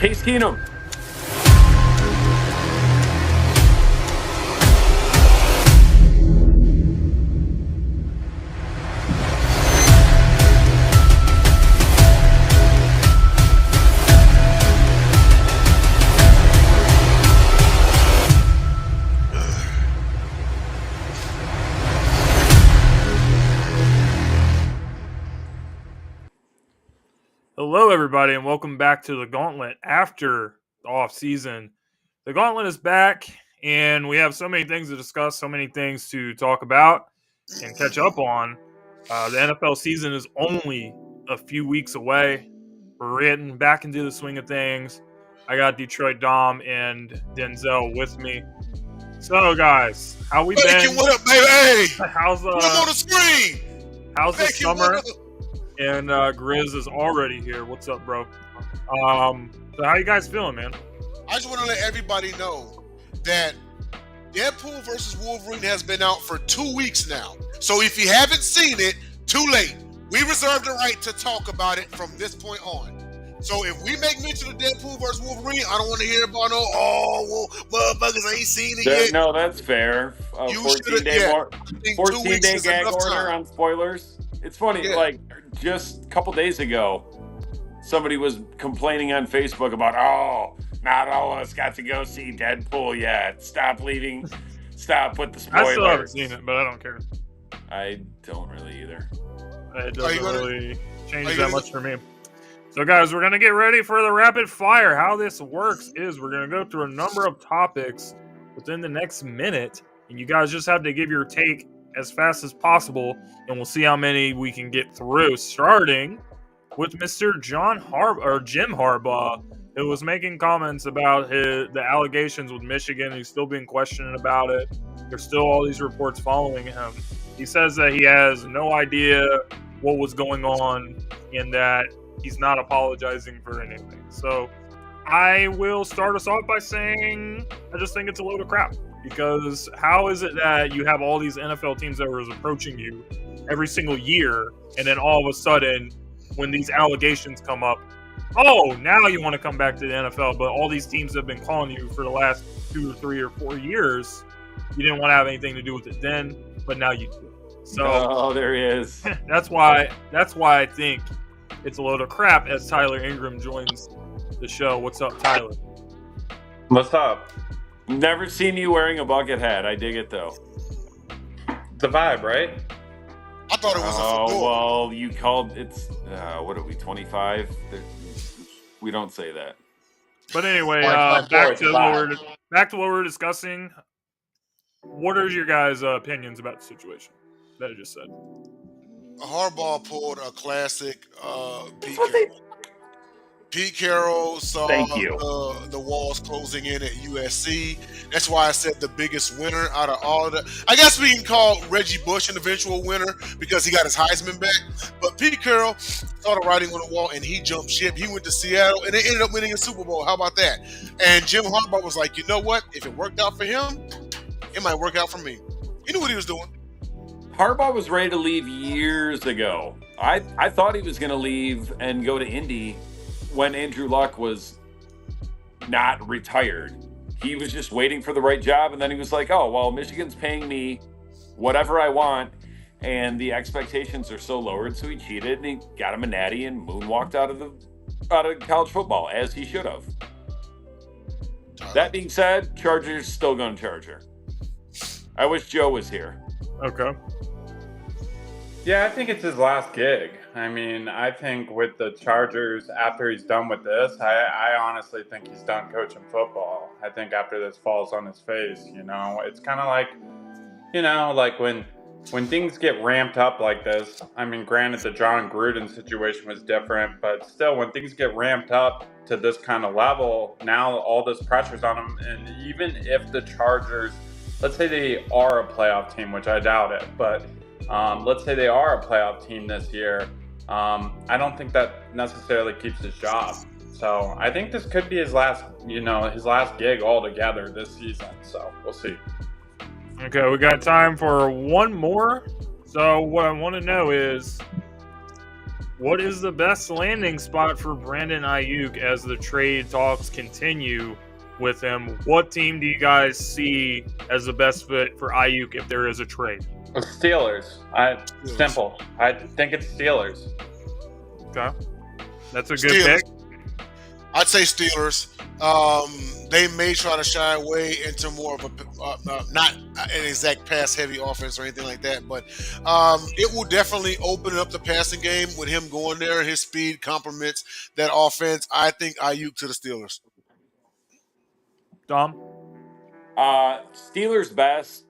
Case Keenum. Hello, everybody, and welcome back to the Gauntlet after the off-season. The Gauntlet is back, and we have so many things to discuss, so many things to talk about and catch up on. The NFL season is only a few weeks away. We're getting back into the swing of things. I got Detroit Dom and Denzel with me. So, guys, how we been? What up, baby? Hey, how's put on the screen. How's the summer? And Grizz is already here. What's up, bro? So how you guys feeling, man? I just want to let everybody know that Deadpool versus Wolverine has been out for 2 weeks now. So if you haven't seen it, too late. We reserve the right to talk about it from this point on. So if we make mention of Deadpool versus Wolverine, I don't want to hear about motherfuckers ain't seen it yet. No, that's fair. 14-day gag order on spoilers. It's funny, just a couple days ago, somebody was complaining on Facebook about, not all of us got to go see Deadpool yet. Stop with the spoilers. I still haven't seen it, but I don't care. I don't really either. It doesn't really change that much for me. So, guys, we're going to get ready for the rapid fire. How this works is we're going to go through a number of topics within the next minute, and you guys just have to give your take as fast as possible, and we'll see how many we can get through. Starting with Mr. Jim Harbaugh, who was making comments about the allegations with Michigan. He's still being questioned about it. There's still all these reports following him. He says that he has no idea what was going on and that he's not apologizing for anything. So I will start us off by saying I just think it's a load of crap. Because how is it that you have all these NFL teams that are approaching you every single year, and then all of a sudden, when these allegations come up, now you want to come back to the NFL, but all these teams have been calling you for the last 2 or 3 or 4 years. You didn't want to have anything to do with it then, but now you do. So there he is. That's why I think it's a load of crap as Tyler Ingram joins the show. What's up, Tyler? What's up? Never seen you wearing a bucket hat. I dig it, though. The vibe, right? I thought it was a fedora. Well, you called it's, what are we, 25? We don't say that. But anyway, back to what we're discussing. What are your guys' opinions about the situation that I just said? Harbaugh pulled a classic Pete Carroll saw the walls closing in at USC. That's why I said the biggest winner out of all of the. I guess we can call Reggie Bush an eventual winner because he got his Heisman back. But Pete Carroll saw the writing on the wall and he jumped ship. He went to Seattle and they ended up winning a Super Bowl. How about that? And Jim Harbaugh was like, you know what? If it worked out for him, it might work out for me. He knew what he was doing. Harbaugh was ready to leave years ago. I thought he was going to leave and go to Indy when Andrew Luck was not retired. He was just waiting for the right job, and then he was like, Michigan's paying me whatever I want, and the expectations are so lowered, so he cheated, and he got him a natty and moonwalked out of college football, as he should have. That being said, Chargers still going to Charger. I wish Joe was here. Okay. Yeah, I think it's his last gig. I mean, I think with the Chargers, after he's done with this, I honestly think he's done coaching football. I think after this falls on his face, it's kind of like, like when things get ramped up like this. I mean, granted, the John Gruden situation was different, but still, when things get ramped up to this kind of level, now all this pressure's on him. And even if the Chargers, let's say they are a playoff team, which I doubt it, but let's say they are a playoff team this year, I don't think that necessarily keeps his job. So I think this could be his last gig altogether this season. So we'll see. Okay, we got time for one more. So what I want to know is, what is the best landing spot for Brandon Ayuk as the trade talks continue with him? What team do you guys see as the best fit for Ayuk if there is a trade? Steelers. Simple. I think it's Steelers. Okay. That's a good pick. I'd say Steelers. They may try to shy away into more of a not an exact pass-heavy offense or anything like that, but it will definitely open up the passing game with him going there. His speed complements that offense. I think Ayuk to the Steelers. Dom? Steelers best.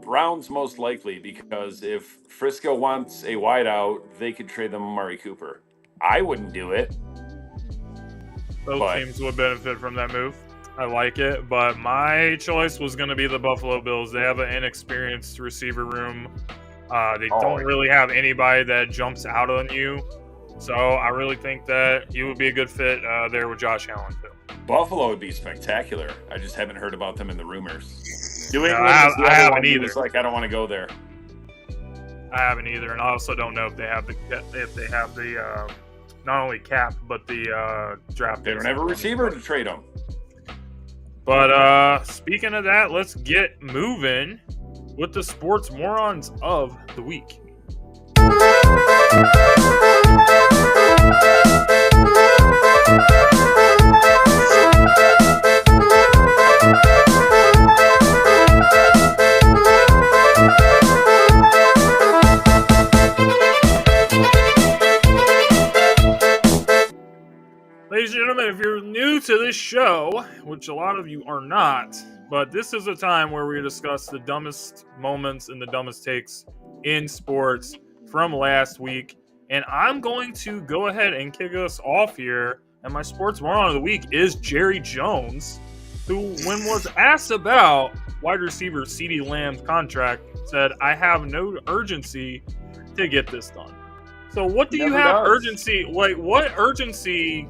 Browns most likely, because if Frisco wants a wideout, they could trade them Amari Cooper. I wouldn't do it. Both teams would benefit from that move. I like it, but my choice was going to be the Buffalo Bills. They have an inexperienced receiver room. They don't really have anybody that jumps out on you. So I really think that he would be a good fit there with Josh Allen, too. Buffalo would be spectacular. I just haven't heard about them in the rumors. New England I haven't either. It's like, I don't want to go there. I haven't either, and I also don't know if they have the not only cap but the draft. They don't have a receiver to trade them. But speaking of that, let's get moving with the sports morons of the week. Ladies and gentlemen, if you're new to this show, which a lot of you are not, but this is a time where we discuss the dumbest moments and the dumbest takes in sports from last week. And I'm going to go ahead and kick us off here. And my sports moron of the week is Jerry Jones, who, when was asked about wide receiver CeeDee Lamb's contract, said, "I have no urgency to get this done." So what do you have urgency? Like, what urgency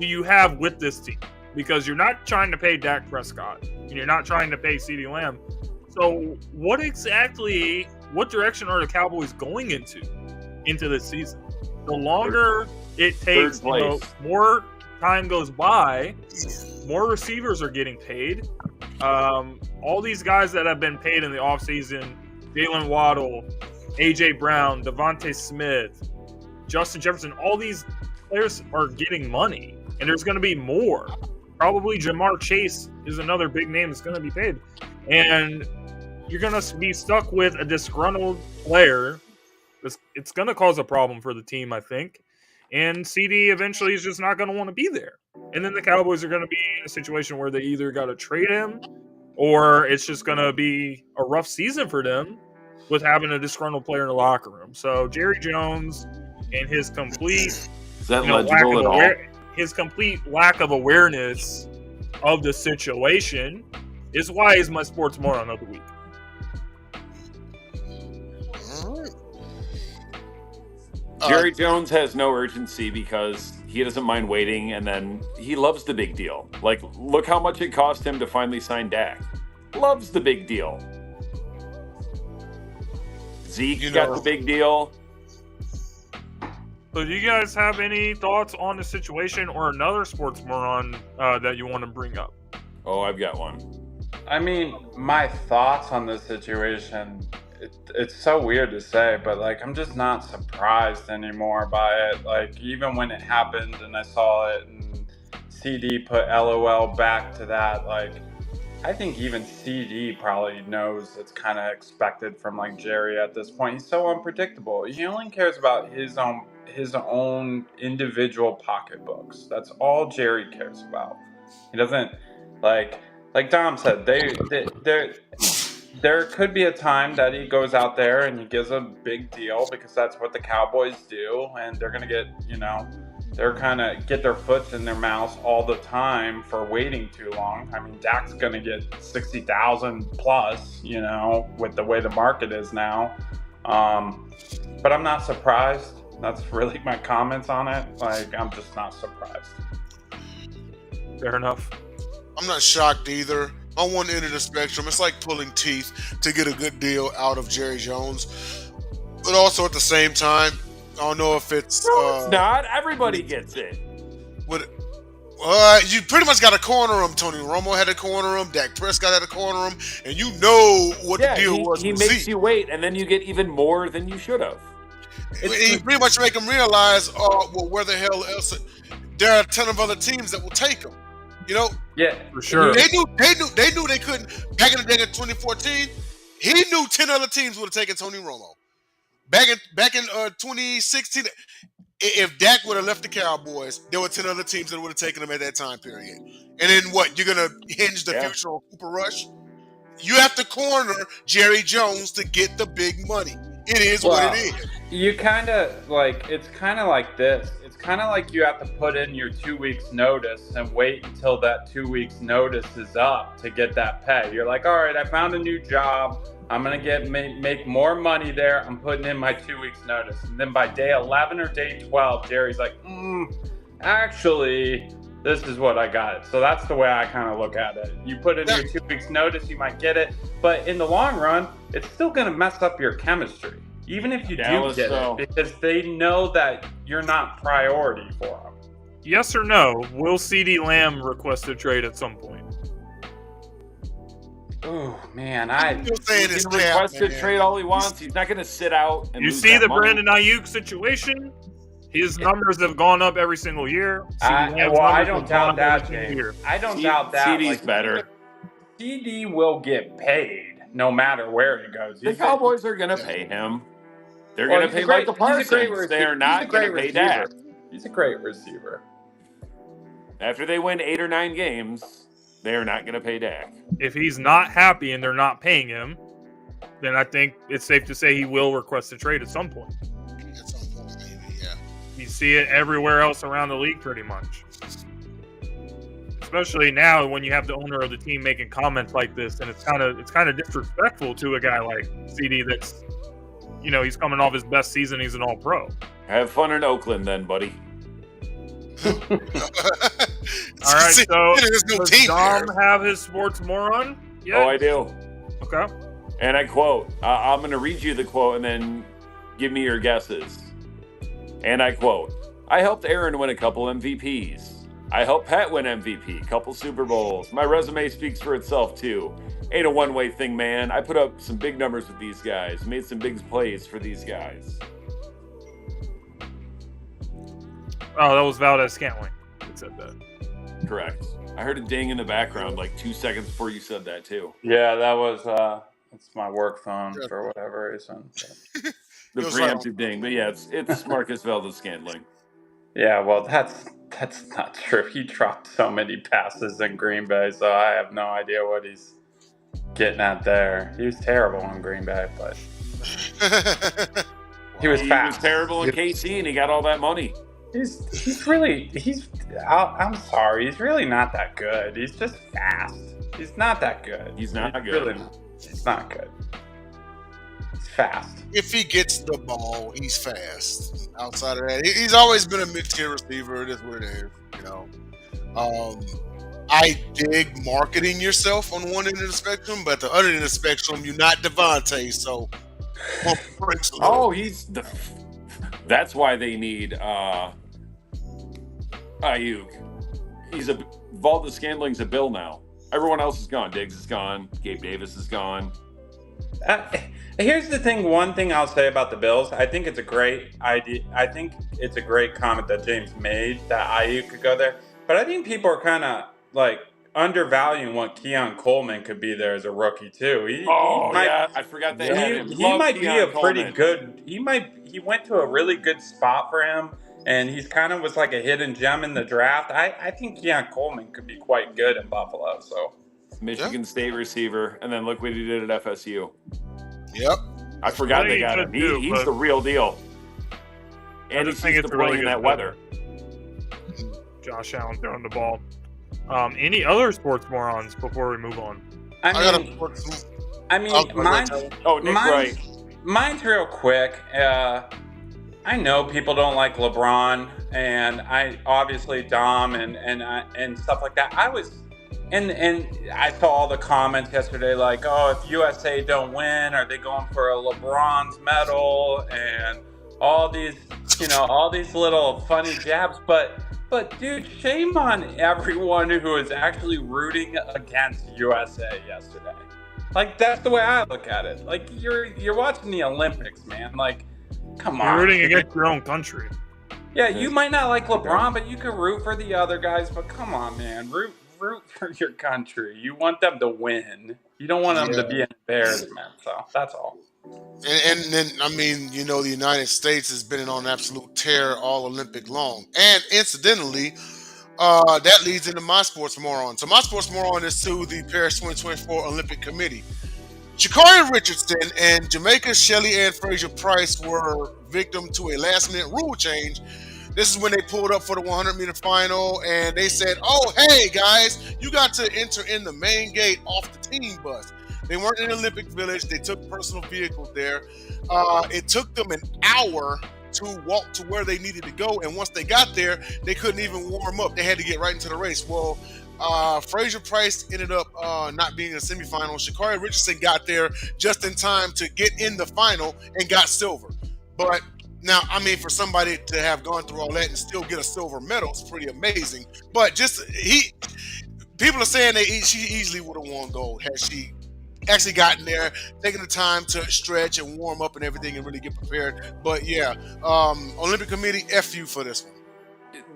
do you have with this team? Because you're not trying to pay Dak Prescott and you're not trying to pay CeeDee Lamb. So what direction are the Cowboys going into this season? The longer it takes, more time goes by, more receivers are getting paid. All these guys that have been paid in the offseason, Jalen Waddle, A.J. Brown, Devontae Smith, Justin Jefferson, all these players are getting money. And there's going to be more. Probably Jamar Chase is another big name that's going to be paid. And you're going to be stuck with a disgruntled player. It's going to cause a problem for the team, I think. And CD eventually is just not going to want to be there. And then the Cowboys are going to be in a situation where they either got to trade him or it's just going to be a rough season for them with having a disgruntled player in the locker room. So Jerry Jones and his complete Is that legible at all? His complete lack of awareness of the situation is why he's my sports moron of the week. Jerry Jones has no urgency because he doesn't mind waiting, and then he loves the big deal. Like, look how much it cost him to finally sign Dak. Loves the big deal. Zeke got the big deal. So do you guys have any thoughts on the situation or another sports moron that you want to bring up? Oh, I've got one. I mean, my thoughts on this situation, it's so weird to say, but, like, I'm just not surprised anymore by it. Like, even when it happened and I saw it and CD put LOL back to that, like, I think even CD probably knows it's kind of expected from, like, Jerry at this point. He's so unpredictable. He only cares about his own individual pocketbooks. That's all Jerry cares about. He doesn't, like Dom said, there could be a time that he goes out there and he gives a big deal because that's what the Cowboys do, and they're gonna get, they're kind of get their foot in their mouths all the time for waiting too long. I mean, Dak's gonna get 60,000 plus, with the way the market is now. But I'm not surprised. That's really my comments on it. Like, I'm just not surprised. Fair enough. I'm not shocked either. On one end of the spectrum, it's like pulling teeth to get a good deal out of Jerry Jones. But also at the same time, I don't know if it's. No, it's not. Everybody gets it. You pretty much got to corner him. Tony Romo had to corner him. Dak Prescott had to corner him, and you know what the deal was. He makes you wait, and then you get even more than you should have. He pretty much make him realize, well, where the hell else? There are a ton of other teams that will take him. You know? Yeah, for sure. They knew they couldn't. Back in the day in 2014, he knew 10 other teams would have taken Tony Romo. Back in 2016, if Dak would have left the Cowboys, there were 10 other teams that would have taken him at that time period. And then what? You're gonna hinge the future on Cooper Rush? You have to corner Jerry Jones to get the big money. It is what it is. You kind of like, it's kind of like this. It's kind of like you have to put in your 2 weeks notice and wait until that 2 weeks notice is up to get that pay. You're like, all right, I found a new job. I'm going to make more money there. I'm putting in my 2 weeks notice. And then by day 11 or day 12, Jerry's like, actually, this is what I got. So that's the way I kind of look at it. You put in your 2 weeks notice, you might get it. But in the long run, it's still going to mess up your chemistry. Even if you do get it, because they know that you're not priority for them. Yes or no, will CeeDee Lamb request a trade at some point? Oh, man. He can request a trade all he wants. He's not going to sit out and you lose see that the money. Brandon Ayuk situation? His numbers have gone up every single year. I don't doubt that, James. I don't doubt that. CeeDee's better. CD will get paid no matter where he goes. The Cowboys are going to pay him. They're going to pay Michael Parsons. They are not going to pay Dak. He's a great receiver. After they win 8 or 9 games, they are not going to pay Dak. If he's not happy and they're not paying him, then I think it's safe to say he will request a trade at some point. At some point, maybe, yeah. You see it everywhere else around the league pretty much. Especially now when you have the owner of the team making comments like this, and it's kind of disrespectful to a guy like CD that's, you know, he's coming off his best season. He's an all-pro. Have fun in Oakland then, buddy. All right, so does Dom have his sports moron yet? Oh, I do. Okay. And I quote, I'm going to read you the quote and then give me your guesses. And I quote, I helped Aaron win a couple MVPs. I helped Pat win MVP, couple Super Bowls. My resume speaks for itself, too. Ain't a one-way thing, man. I put up some big numbers with these guys, made some big plays for these guys. Oh, that was Valdez-Scantling that said that. Correct. I heard a ding in the background like 2 seconds before you said that, too. Yeah, that was it's my work phone for whatever reason. The preemptive ding. But yeah, it's Marcus Valdez-Scantling. Yeah, well, that's not true. He dropped so many passes in Green Bay, so I have no idea what he's getting at there. He was terrible in Green Bay, but he was fast. He was terrible in KC, and he got all that money. I'm sorry, he's really not that good. He's just fast. He's not that good. He's not good. Really not. He's not good. He's fast. If he gets the ball, he's fast. Outside of that, he's always been a mid-tier receiver. It is what it is, you know. I dig marketing yourself on one end of the spectrum, but the other end of the spectrum, you're not Devontae, so. That's why they need Ayuk. Valdez-Scantling's a Bill now. Everyone else is gone. Diggs is gone. Gabe Davis is gone. Here's the thing. One thing I'll say about the Bills, I think it's a great idea. I think it's a great comment that James made that Ayuk could go there. But I think people are kind of like undervaluing what Keon Coleman could be there as a rookie too. I forgot that. He might be a pretty good. He went to a really good spot for him, and he's kind of was like a hidden gem in the draft. I think Keon Coleman could be quite good in Buffalo. So. Michigan State receiver, and then look what he did at FSU. Yep. I forgot they got him. He's the real deal. And he's to play in that weather. Josh Allen throwing the ball. Any other sports morons before we move on? Mine's real quick. I know people don't like LeBron, and I obviously Dom and stuff like that. And I saw all the comments yesterday like, oh, if USA don't win, are they going for a LeBron's medal? And all these, all these little funny jabs, but dude, shame on everyone who is actually rooting against USA yesterday. Like, that's the way I look at it. Like, you're watching the Olympics, man. Like, come on. You're rooting against your own country. Yeah, you might not like LeBron, but you can root for the other guys. But come on, man, root for your country. You want them to win. You don't want them to be an embarrassment. So that's all. And then, I mean, the United States has been on an absolute tear all Olympic long. And incidentally, that leads into my sports moron. So my sports moron is to the Paris 2024 Olympic Committee. Sha'Carri Richardson and Jamaica's Shelly Ann Fraser-Price were victim to a last-minute rule change. This is when they pulled up for the 100-meter final, and they said, "Oh, hey guys, you got to enter in the main gate off the team bus." They weren't in the Olympic Village. They took personal vehicles there. It took them an hour to walk to where they needed to go, and once they got there, they couldn't even warm up. They had to get right into the race. Well, Fraser-Price ended up not being in the semifinal. Sha'Carri Richardson got there just in time to get in the final and got silver. But now, I mean, for somebody to have gone through all that and still get a silver medal is pretty amazing. But people are saying that she easily would have won gold had she actually gotten there, taking the time to stretch and warm up and everything and really get prepared. But yeah, Olympic Committee, F you for this one.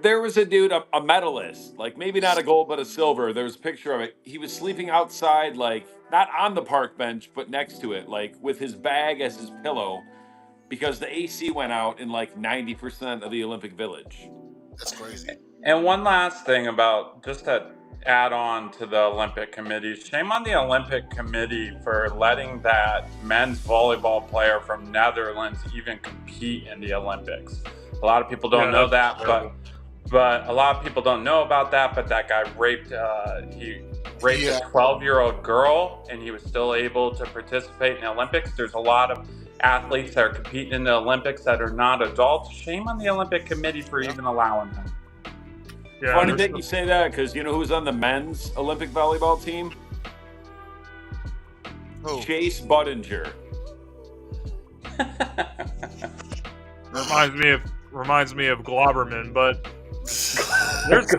There was a dude, a medalist, like maybe not a gold, but a silver. There was a picture of it. He was sleeping outside, like not on the park bench, but next to it, like with his bag as his pillow, because the AC went out in like 90% of the Olympic Village. That's crazy. And one last thing about just to add on to the Olympic Committee, shame on the Olympic Committee for letting that men's volleyball player from Netherlands even compete in the Olympics. A lot of people don't know that, but a lot of people don't know about that. But that guy raped a 12-year-old girl, and he was still able to participate in the Olympics. There's a lot of athletes that are competing in the Olympics that are not adults. Shame on the Olympic Committee for even allowing them. Yeah, funny that you say that, because you know who's on the men's Olympic volleyball team? Oh. Chase Budinger. Reminds me of Globerman, but there's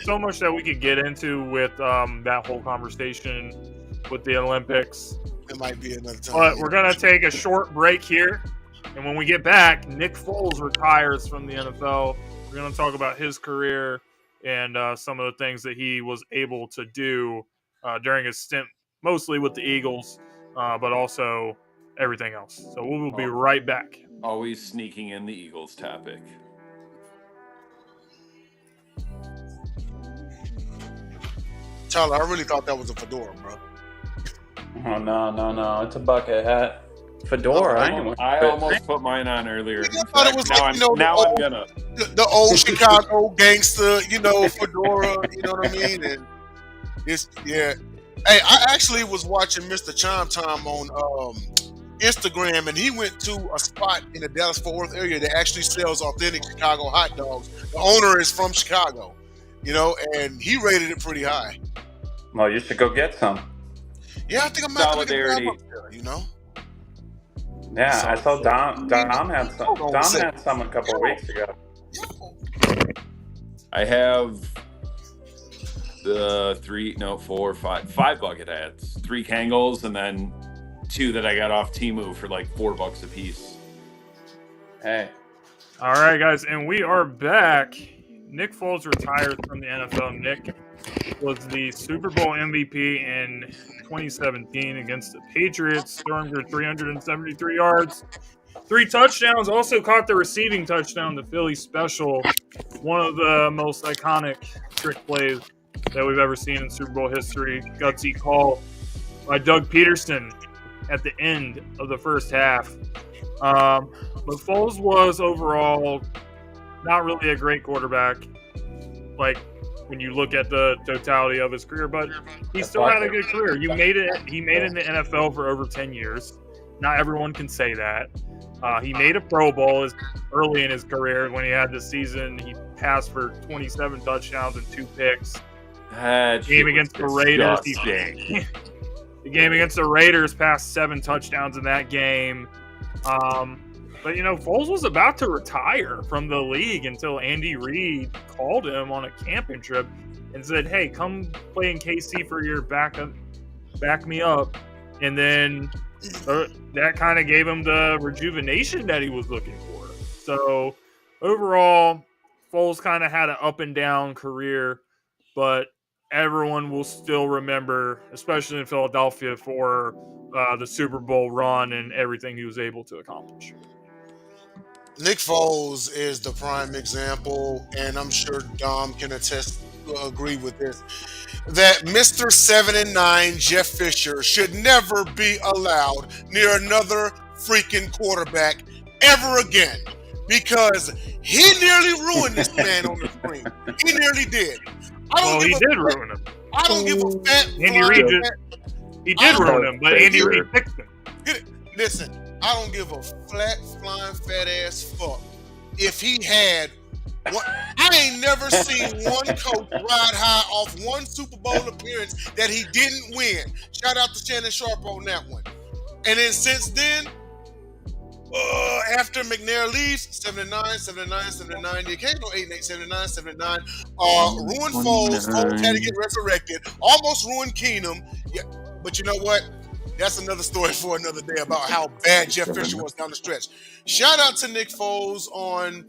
so much that we could get into with that whole conversation with the Olympics. It might be another time. But we're gonna take a short break here, and when we get back, Nick Foles retires from the NFL. We're gonna talk about his career and some of the things that he was able to do during his stint, mostly with the Eagles, but also everything else. So we will be right back. Always sneaking in the Eagles topic. Tyler, I really thought that was a fedora, bro. Oh, no. It's a bucket hat. Fedora, I almost put mine on earlier. I thought it was I'm gonna. The old Chicago gangster, fedora, you know what I mean? And it's, yeah. Hey, I actually was watching Mr. Chime Time on Instagram, and he went to a spot in the Dallas-Fort Worth area that actually sells authentic Chicago hot dogs. The owner is from Chicago, and he rated it pretty high. Well, you should go get some. Yeah, I think I'm Solidarity. up there, Yeah, I saw Dom had some. Dom had some a couple of weeks ago. I have the 5 bucket hats, 3 Kangles, and then 2 that I got off Temu for like $4 a piece. Hey. All right, guys, and we are back. Nick Foles retired from the NFL. Nick was the Super Bowl MVP in 2017 against the Patriots, throwing for 373 yards, 3 touchdowns. Also caught the receiving touchdown, the Philly special, one of the most iconic trick plays that we've ever seen in Super Bowl history. Gutsy call by Doug Peterson at the end of the first half. But Foles was overall not really a great quarterback, like when you look at the totality of his career, but he still had a good career. He made it in the NFL for over 10 years. Not everyone can say that. He made a Pro Bowl early in his career when he had the season. He passed for 27 touchdowns and 2 picks. The game against the Raiders, the game against the Raiders, passed 7 touchdowns in that game. But, Foles was about to retire from the league until Andy Reid called him on a camping trip and said, hey, come play in KC for your back me up. And then that kind of gave him the rejuvenation that he was looking for. So overall, Foles kind of had an up and down career, but everyone will still remember, especially in Philadelphia, for the Super Bowl run and everything he was able to accomplish. Nick Foles is the prime example, and I'm sure Dom can agree with this, that Mr. 7-9 Jeff Fisher should never be allowed near another freaking quarterback ever again, because he nearly ruined this man on the screen. He nearly did. He did ruin him. I don't give a fat. Andy Reid he did ruin him, but Andy Reid fixed him. Listen, I don't give a flat, flying, fat ass fuck if he had. I ain't never seen one coach ride high off one Super Bowl appearance that he didn't win. Shout out to Shannon Sharp on that one. And then since then, after McNair leaves, 79, the occasional 8-8, 79, ruined Foles. Foles had to get resurrected. Almost ruined Keenum. Yeah, but you know what? That's another story for another day about how bad Jeff Fisher was down the stretch. Shout out to Nick Foles on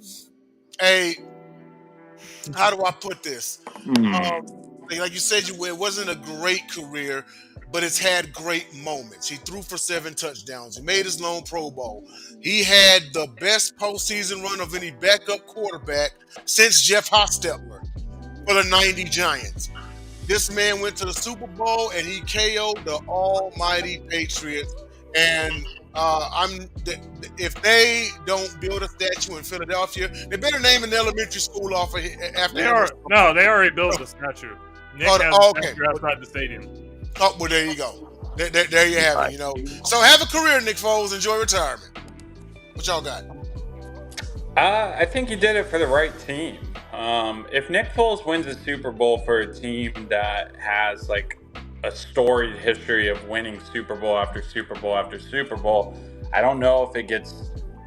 how do I put this? Like you said, it wasn't a great career, but it's had great moments. He threw for 7 touchdowns. He made his lone Pro Bowl. He had the best postseason run of any backup quarterback since Jeff Hostetler for the 90 Giants. This man went to the Super Bowl and he KO'd the almighty Patriots. And if they don't build a statue in Philadelphia, they better name an elementary school after him. No, they already built a statue. Nick has a statue outside the stadium. Oh, well, there you go. There you have it. So have a career, Nick Foles. Enjoy retirement. What y'all got? I think he did it for the right team. If Nick Foles wins a Super Bowl for a team that has like a storied history of winning Super Bowl after Super Bowl after Super Bowl, I don't know if it gets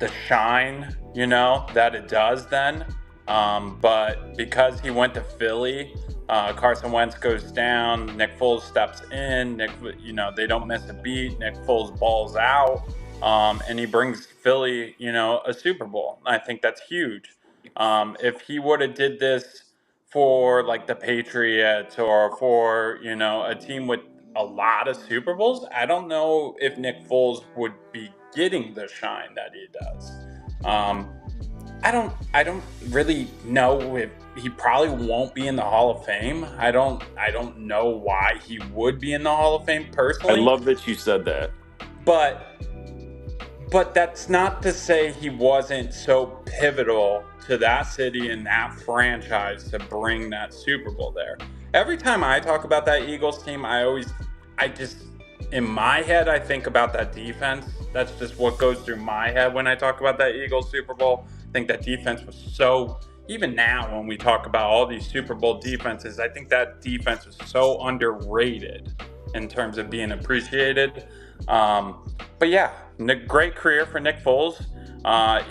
the shine, that it does then. But because he went to Philly, Carson Wentz goes down, Nick Foles steps in, they don't miss a beat, Nick Foles balls out, and he brings Philly, a Super Bowl. I think that's huge. If he would have did this for like the Patriots or for, a team with a lot of Super Bowls, I don't know if Nick Foles would be getting the shine that he does. I don't really know if he probably won't be in the Hall of Fame. I don't know why he would be in the Hall of Fame personally. I love that you said that. But that's not to say he wasn't so pivotal to that city and that franchise to bring that Super Bowl there. Every time I talk about that Eagles team, in my head, I think about that defense. That's just what goes through my head when I talk about that Eagles Super Bowl. I think that defense was so, even now when we talk about all these Super Bowl defenses, I think that defense was so underrated in terms of being appreciated. But yeah, great career for Nick Foles.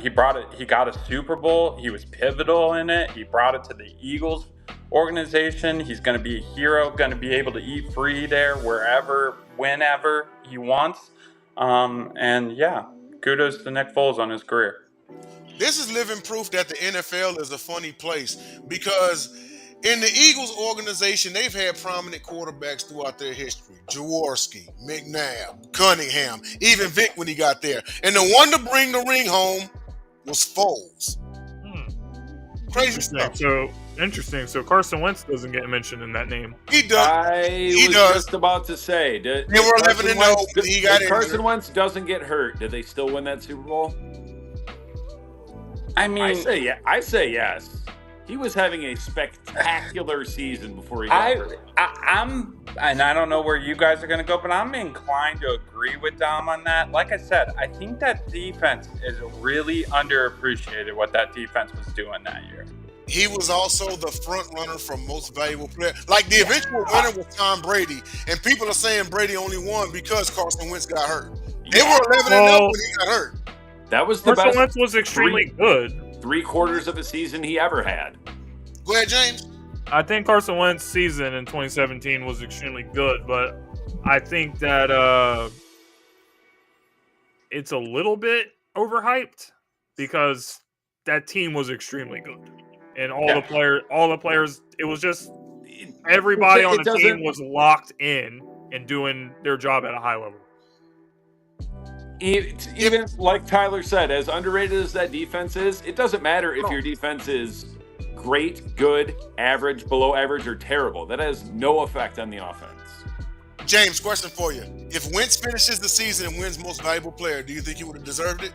He got a Super Bowl. He was pivotal in it. He brought it to the Eagles organization. He's going to be a hero, going to be able to eat free there wherever, whenever he wants. And yeah, kudos to Nick Foles on his career. This is living proof that the NFL is a funny place, because in the Eagles organization, they've had prominent quarterbacks throughout their history. Jaworski, McNabb, Cunningham, even Vic when he got there. And the one to bring the ring home was Foles. Crazy stuff. Interesting. So Carson Wentz doesn't get mentioned in that name. He does. He was just about to say. They were 11-0 when he got in. Carson Wentz doesn't get hurt, did they still win that Super Bowl? I mean, I say yes. He was having a spectacular season before he got hurt. And I don't know where you guys are going to go, but I'm inclined to agree with Dom on that. Like I said, I think that defense is really underappreciated, what that defense was doing that year. He was also the front runner for most valuable player. Like the eventual winner was Tom Brady, and people are saying Brady only won because Carson Wentz got hurt. They were 11-0 when he got hurt. That was the Carson best. Wentz was extremely good. 3/4 of a season he ever had. Go ahead, James. I think Carson Wentz's season in 2017 was extremely good, but I think that it's a little bit overhyped because that team was extremely good, and all the players, it was just everybody on the team was locked in and doing their job at a high level. Even like Tyler said, as underrated as that defense is, it doesn't matter if your defense is great, good, average, below average, or terrible. That has no effect on the offense. James, question for you. If Wentz finishes the season and wins most valuable player, do you think he would have deserved it?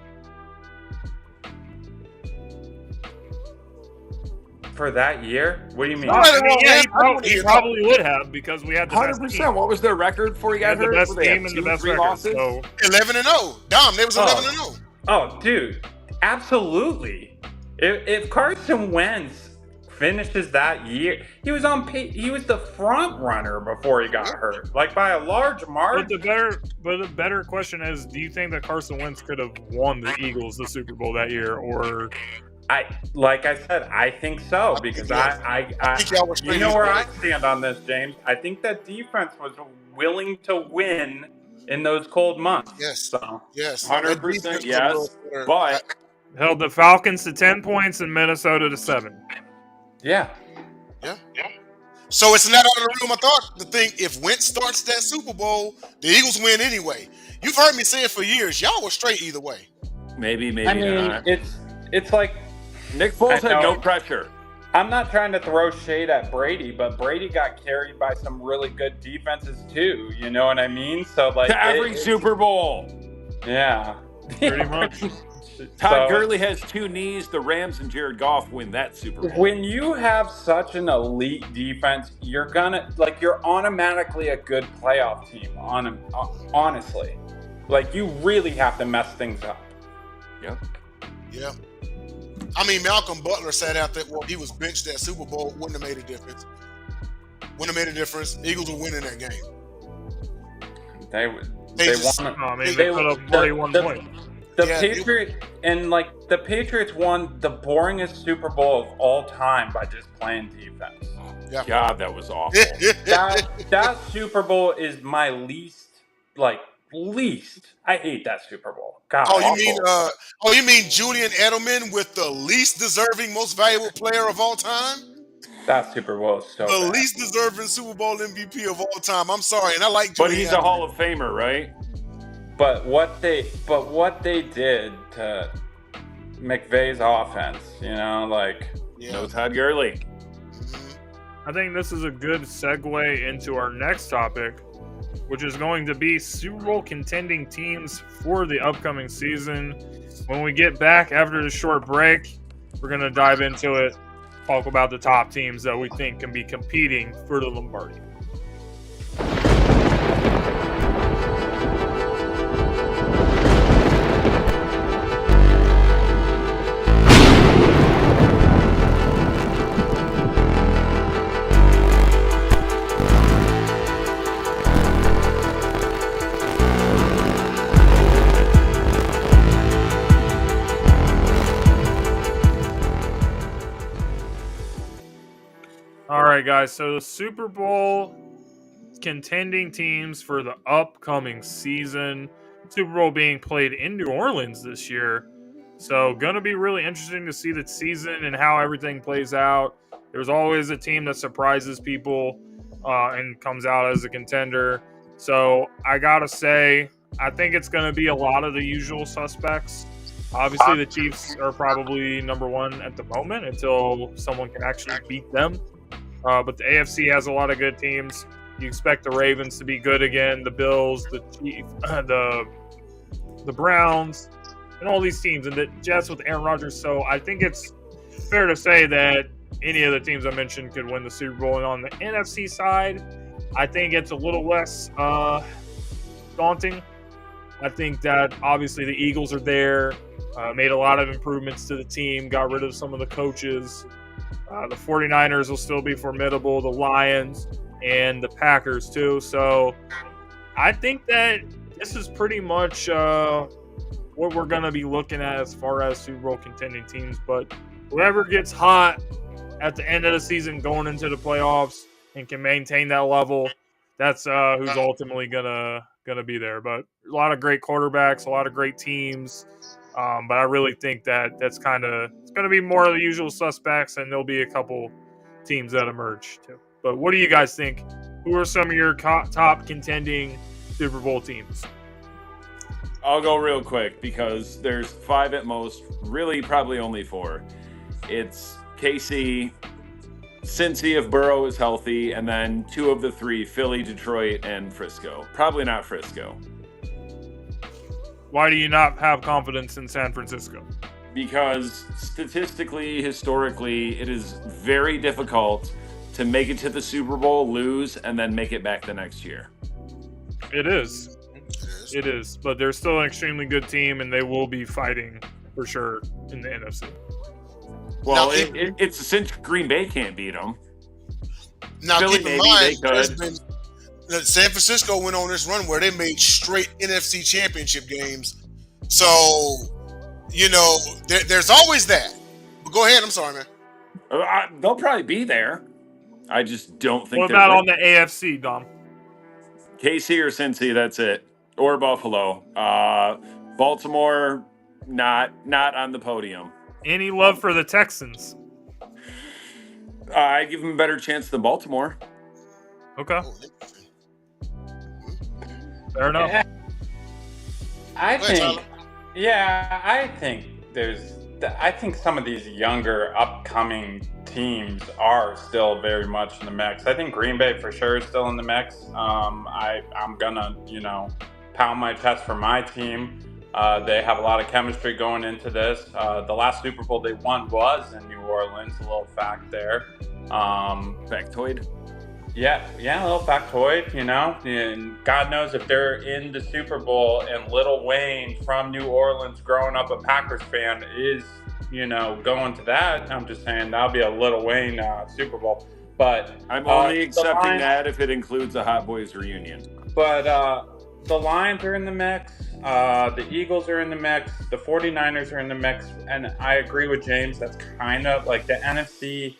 For that year? What do you mean? He probably would have because we had the 100%. best team. What was their record before he got hurt? The best team and the best record. So. 11-0. Dom, they was 11-0. Oh, dude, absolutely. If Carson Wentz finishes that year, he was the front runner before he got hurt, like by a large margin. But the better question is, do you think that Carson Wentz could have won the Eagles the Super Bowl that year, or? Like I said, I think so because I you know where I stand on this, James. I think that defense was willing to win in those cold months. Yes, so. yes, 100%. Yes, but held the Falcons to 10 points and Minnesota to 7. Yeah. So it's not out of the room. I thought to think if Wentz starts that Super Bowl, the Eagles win anyway. You've heard me say it for years. Y'all were straight either way. Maybe I mean, not. It's like Nick Foles had no pressure. I'm not trying to throw shade at Brady, but Brady got carried by some really good defenses too. You know what I mean? So like to every Super Bowl. Yeah. Pretty much. Todd Gurley has 2 knees. The Rams and Jared Goff win that Super Bowl. When you have such an elite defense, you're automatically a good playoff team. Honestly, like you really have to mess things up. Yeah. I mean, Malcolm Butler sat out there. Well, he was benched that Super Bowl. Wouldn't have made a difference. Eagles were winning that game. They won. They put up 41 points. The Patriots won the boringest Super Bowl of all time by just playing defense. Yeah. God, that was awful. that Super Bowl is my least. I hate that Super Bowl. God, you mean Julian Edelman with the least deserving, most valuable player of all time? That Super Bowl is so bad. Least deserving Super Bowl MVP of all time. I'm sorry, and I like Julian But he's Edelman. a Hall of Famer, right? But what they did to McVay's offense, No Todd Gurley. I think this is a good segue into our next topic, which is going to be Super Bowl contending teams for the upcoming season. When we get back after the short break, we're going to dive into it, talk about the top teams that we think can be competing for the Lombardi. All right, guys. So the Super Bowl contending teams for the upcoming season. Super Bowl being played in New Orleans this year. So going to be really interesting to see the season and how everything plays out. There's always a team that surprises people and comes out as a contender. So I got to say, I think it's going to be a lot of the usual suspects. Obviously, the Chiefs are probably number one at the moment until someone can actually beat them. But the AFC has a lot of good teams. You expect the Ravens to be good again, the Bills, the Chiefs, the Browns, and all these teams, and the Jets with Aaron Rodgers. So I think it's fair to say that any of the teams I mentioned could win the Super Bowl. And on the NFC side, I think it's a little less daunting. I think that obviously the Eagles are there, made a lot of improvements to the team, got rid of some of the coaches. The 49ers will still be formidable, the Lions, and the Packers too. So I think that this is pretty much what we're going to be looking at as far as Super Bowl contending teams. But whoever gets hot at the end of the season going into the playoffs and can maintain that level, that's who's ultimately gonna be there. But a lot of great quarterbacks, a lot of great teams. But I really think that it's going to be more of the usual suspects, and there'll be a couple teams that emerge too. But what do you guys think? Who are some of your top contending Super Bowl teams? I'll go real quick because there's 5 at most, really probably only 4. It's KC, Cincy if Burrow is healthy, and then 2 of the 3, Philly, Detroit, and Frisco. Probably not Frisco. Why do you not have confidence in San Francisco? Because statistically, historically, it is very difficult to make it to the Super Bowl, lose, and then make it back the next year. It is. It is. But they're still an extremely good team, and they will be fighting for sure in the NFC. Well, it's a cinch Green Bay can't beat them. Now, Philly, keep in maybe mind, they could. San Francisco went on this run where they made straight NFC championship games. So, there's always that. But go ahead. I'm sorry, man. They'll probably be there. I just don't think what they're about on the AFC, Dom? KC or Cincy, that's it. Or Buffalo. Baltimore, not on the podium. Any love for the Texans? I give them a better chance than Baltimore. Okay. Fair enough. I think some of these younger upcoming teams are still very much in the mix. I think Green Bay for sure is still in the mix. I'm gonna, pound my chest for my team. They have a lot of chemistry going into this. The last Super Bowl they won was in New Orleans. A little fact there. Factoid. Yeah, a little factoid, and God knows if they're in the Super Bowl and Lil Wayne from New Orleans, growing up a Packers fan, is, going to that. I'm just saying that'll be a Lil Wayne Super Bowl. But I'm only accepting that if it includes a Hot Boys reunion. But the Lions are in the mix. The Eagles are in the mix. The 49ers are in the mix. And I agree with James. That's kind of like the NFC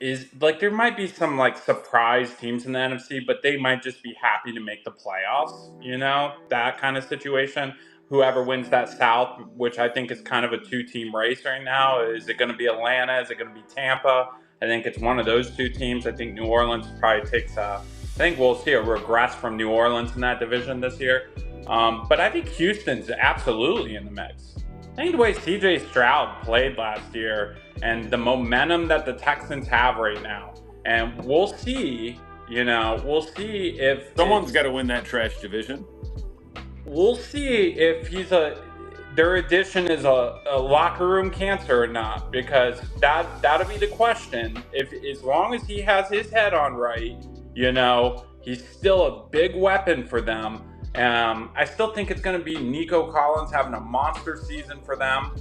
is like, there might be some like surprise teams in the NFC, but they might just be happy to make the playoffs, that kind of situation. Whoever wins that South, which I think is kind of a 2-team race right now. Is it going to be Atlanta? Is it going to be Tampa? I think it's one of those 2 teams. I think New Orleans probably takes I think we'll see a regress from New Orleans in that division this year. But I think Houston's absolutely in the mix. I think the way CJ Stroud played last year and the momentum that the Texans have right now, and we'll see if someone's got to win that trash division. We'll see if their addition is a locker room cancer or not, because that'll be the question. If as long as he has his head on right, he's still a big weapon for them. I still think it's going to be Nico Collins having a monster season for them.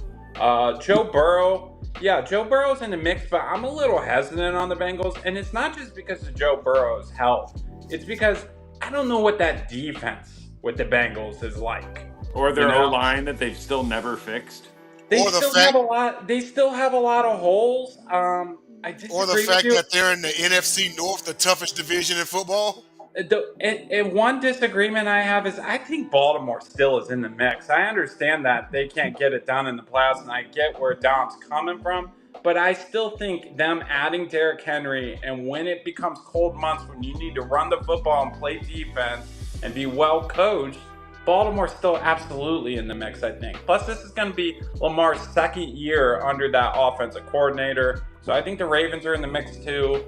Joe Burrow's in the mix, but I'm a little hesitant on the Bengals. And it's not just because of Joe Burrow's health. It's because I don't know what that defense with the Bengals is like. Or their O-line that they've still never fixed. They still have a lot of holes. I disagree or the fact that they're in the NFC North, the toughest division in football. And one disagreement I have is I think Baltimore still is in the mix. I understand that they can't get it done in the playoffs, and I get where Dom's coming from, but I still think them adding Derrick Henry, and when it becomes cold months when you need to run the football and play defense and be well coached, Baltimore's still absolutely in the mix, I think. Plus, this is going to be Lamar's second year under that offensive coordinator, so I think the Ravens are in the mix too.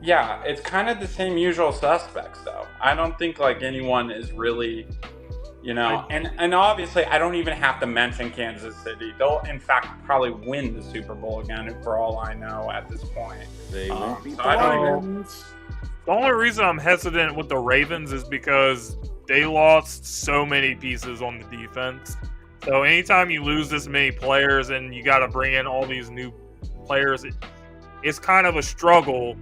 Yeah, it's kind of the same usual suspects, though. I don't think like anyone is really, and obviously I don't even have to mention Kansas City. They'll in fact probably win the Super Bowl again, for all I know at this point. They won't beat the Lions. The only reason I'm hesitant with the Ravens is because they lost so many pieces on the defense. So anytime you lose this many players and you got to bring in all these new players, it's kind of a struggle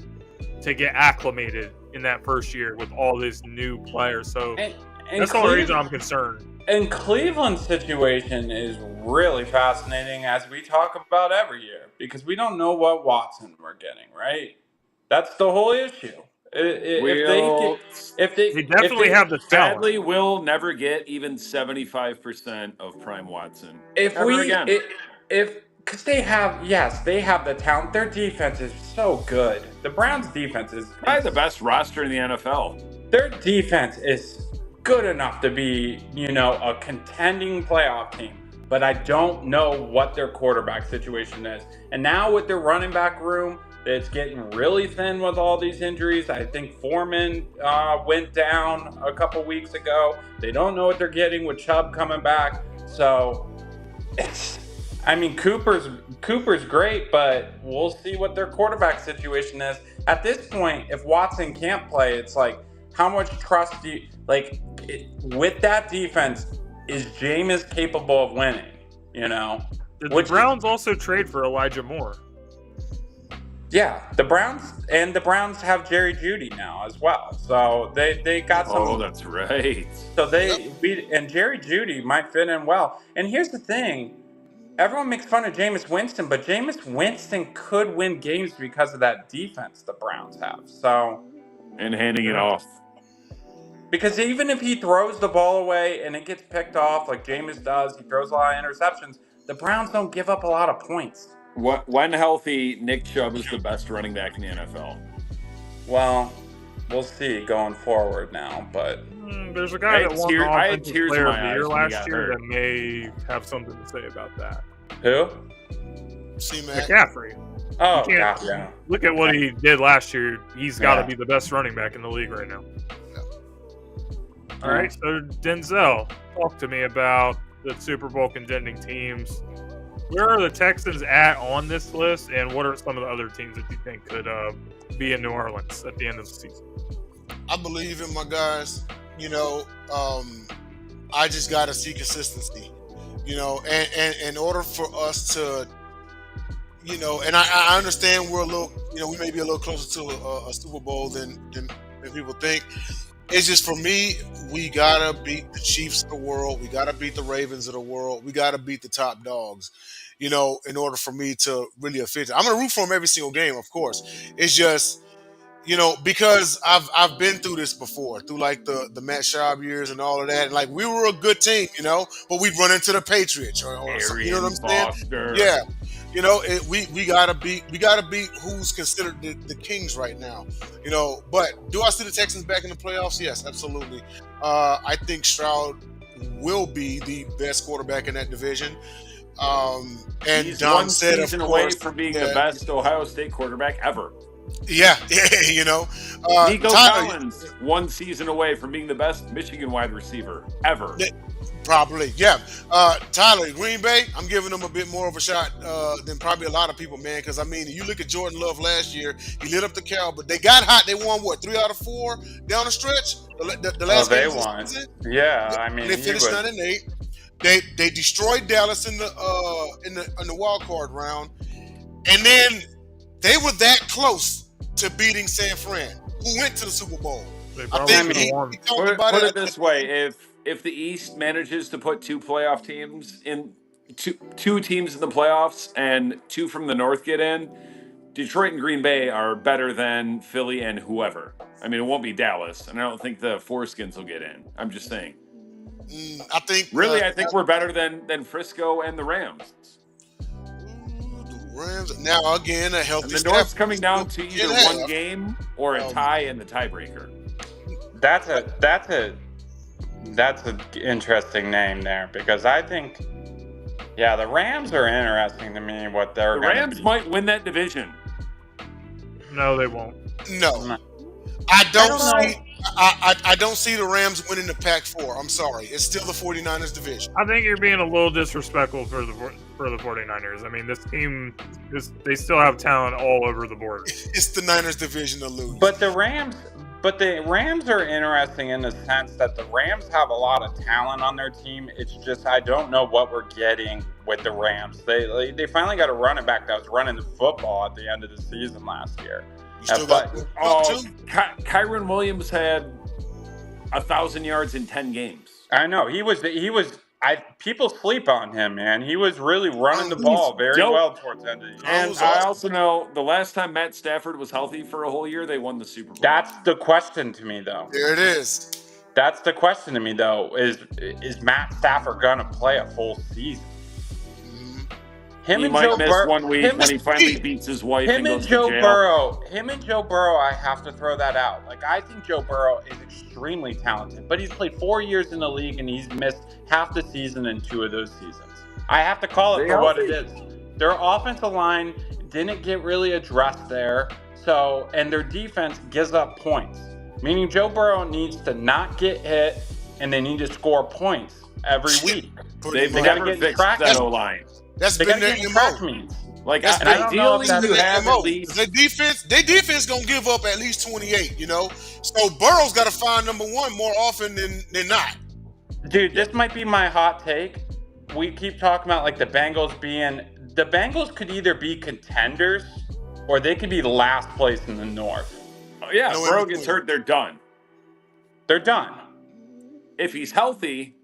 to get acclimated in that first year with all these new players. So that's the only reason I'm concerned. And Cleveland's situation is really fascinating, as we talk about every year, because we don't know what Watson we're getting, right? That's the whole issue. They definitely have the talent. Sadly, we'll never get even 75% of Prime Watson. Because they have the talent. Their defense is so good. The Browns' defense is probably the best roster in the NFL. Their defense is good enough to be, a contending playoff team. But I don't know what their quarterback situation is. And now with their running back room, it's getting really thin with all these injuries. I think Foreman went down a couple weeks ago. They don't know what they're getting with Chubb coming back. So, Cooper's great, but we'll see what their quarterback situation is. At this point, if Watson can't play, it's like, how much trust do you, with that defense, is Jameis capable of winning, Did the Browns also trade for Elijah Moore? Yeah, the Browns have Jerry Jeudy now as well. So they got some. Oh, that's right. So and Jerry Jeudy might fit in well. And here's the thing. Everyone makes fun of Jameis Winston, but Jameis Winston could win games because of that defense the Browns have. So, and handing it off. Because even if he throws the ball away and it gets picked off like Jameis does, he throws a lot of interceptions, the Browns don't give up a lot of points. When healthy, Nick Chubb is the best running back in the NFL. Well, we'll see going forward now, but there's a guy that won the Offensive Player of the Year last year that may have something to say about that. Who? McCaffrey. Oh, yeah. Look at what he did last year. He's got to be the best running back in the league right now. All right, so Denzel, talk to me about the Super Bowl contending teams. Where are the Texans at on this list, and what are some of the other teams that you think could be in New Orleans at the end of the season? I believe in my guys. I just got to see consistency. And in order for us to, and I understand we're a little, we may be a little closer to a Super Bowl than people think. It's just, for me, we got to beat the Chiefs of the world. We got to beat the Ravens of the world. We got to beat the top dogs, in order for me to really affect it. I'm going to root for them every single game, of course. It's just, because I've been through this before, through the Matt Schaub years and all of that. And we were a good team, but we'd run into the Patriots or something, you know what I'm saying? Foster. Yeah. We gotta beat who's considered the Kings right now. But do I see the Texans back in the playoffs? Yes, absolutely. I think Stroud will be the best quarterback in that division. And he's Dom one said, season of course, away from being the best Ohio State quarterback ever. Yeah, Nico Collins, 1 season away from being the best Michigan wide receiver ever. Probably, yeah. Tyler, Green Bay, I'm giving them a bit more of a shot than probably a lot of people, man. Because, you look at Jordan Love last year, he lit up the cow, but they got hot. They won, 3 out of 4 down the stretch? The last game they won. Yeah, they finished 9-8. They destroyed Dallas in the wild card round. And then they were that close to beating San Fran, who went to the Super Bowl. Put it this way, if the East manages to put 2 playoff teams in, two teams in the playoffs and 2 from the North get in, Detroit and Green Bay are better than Philly and whoever. It won't be Dallas, and I don't think the Foreskins will get in. I'm just saying. I think we're better than Frisco and the Rams. Rams now again a healthy. And the North's coming down to either one game or a tie in the tiebreaker. That's an interesting name there, because I think, the Rams are interesting to me. What the Rams might win that division. No, they won't. No, I don't see the Rams winning the Pac-4. I'm sorry, it's still the 49ers division. I think you're being a little disrespectful for the 49ers. This team they still have talent all over the board. It's the Niners division to lose. But the Rams are interesting in the sense that the Rams have a lot of talent on their team. It's just I don't know what we're getting with the Rams. They finally got a running back that was running the football at the end of the season last year. Kyron Williams had 1,000 yards in 10 games. I know he was. People sleep on him, man. He was really running the ball very well towards the end of the year. And I also know the last time Matt Stafford was healthy for a whole year, they won the Super Bowl. That's the question to me, though. There it is. That's the question to me, though. Is Matt Stafford gonna play a full season? He might miss 1 week when he finally beats his wife and goes to jail. Him and Joe Burrow, I have to throw that out. Like, I think Joe Burrow is extremely talented, but he's played 4 years in the league and he's missed half the season in 2 of those seasons. I have to call it for what it is. Their offensive line didn't get really addressed there, and their defense gives up points. Meaning Joe Burrow needs to not get hit and they need to score points every week. They've never fixed that O-line. That's been their MO. Like, ideally, you have at least... Their defense gonna give up at least 28, you know? So Burrow's got to find number one more often than not. Dude, this might be my hot take. We keep talking about, like, the Bengals could either be contenders or they could be last place in the North. Oh, yeah, if Burrow gets hurt, they're done. They're done. If he's healthy,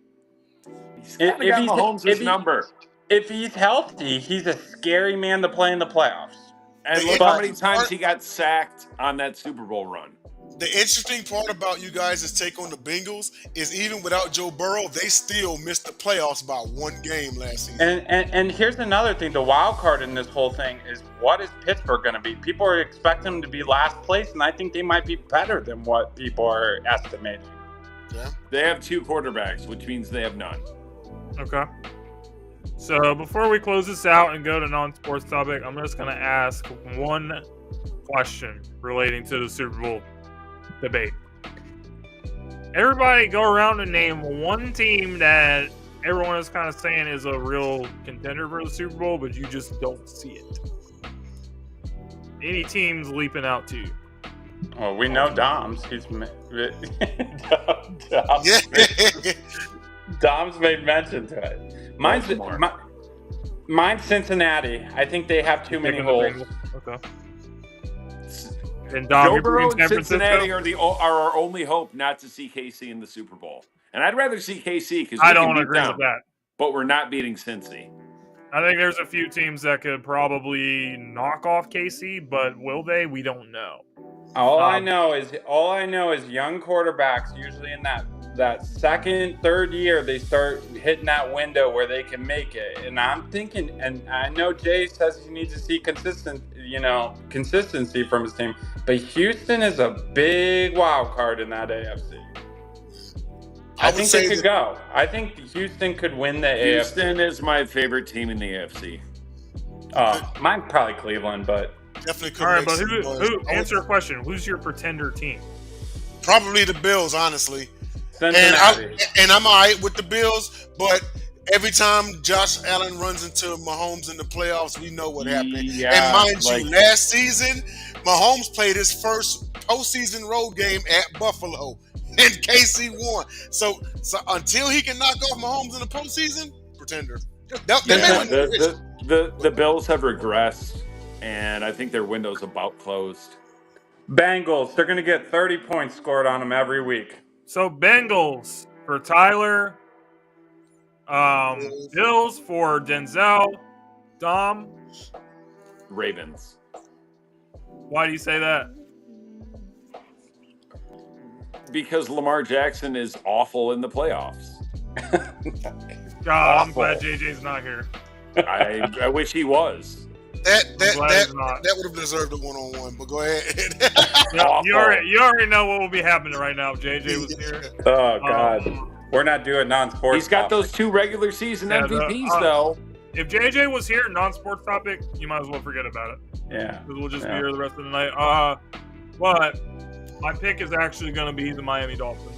he's got Mahomes' number. If he's healthy, he's a scary man to play in the playoffs. And look how many times he got sacked on that Super Bowl run. The interesting part about you guys' take on the Bengals is even without Joe Burrow, they still missed the playoffs by 1 game last season. And here's another thing. The wild card in this whole thing is, what is Pittsburgh going to be? People are expecting them to be last place, and I think they might be better than what people are estimating. Yeah. They have 2 quarterbacks, which means they have none. Okay. So before we close this out and go to non-sports topic, I'm just going to ask one question relating to the Super Bowl debate. Everybody go around and name one team that everyone is kind of saying is a real contender for the Super Bowl, but you just don't see it. Any teams leaping out to you? Well, we know Dom's. Dom's made mention to it. Mine's Cincinnati. I think they have too many holes. Okay. And Dom, Joe Burrow and Cincinnati are our only hope not to see KC in the Super Bowl. And I'd rather see KC because I don't agree with that. But we're not beating Cincy. I think there's a few teams that could probably knock off KC, but will they? We don't know. All I know is young quarterbacks usually in that second, third year they start hitting that window where they can make it. And I'm thinking, and I know Jay says he needs to see consistency from his team, but Houston is a big wild card in that AFC. I think they could go. I think Houston could win the AFC. Houston is my favorite team in the AFC. Mine's probably Cleveland, but definitely could. All right, but who? Answer a question. Who's your pretender team? Probably the Bills, honestly. Cincinnati. And I'm all right with the Bills, but every time Josh Allen runs into Mahomes in the playoffs, we know what happened. Yeah, and mind you, last season, Mahomes played his first postseason road game at Buffalo, and KC won. So until he can knock off Mahomes in the postseason, pretender. The Bills have regressed, and I think their window's about closed. Bengals, they're going to get 30 points scored on them every week. So Bengals for Tyler, Bills for Denzel, Dom. Ravens. Why do you say that? Because Lamar Jackson is awful in the playoffs. God, I'm glad JJ's not here. I wish he was. That would have deserved a one-on-one, but go ahead. You already know what will be happening right now if JJ was here. Oh, God. We're not doing non-sports. He's got those 2 regular season MVPs, though. If JJ was here, non-sports topic, you might as well forget about it. Yeah. Because we'll just be here the rest of the night. But my pick is actually going to be the Miami Dolphins.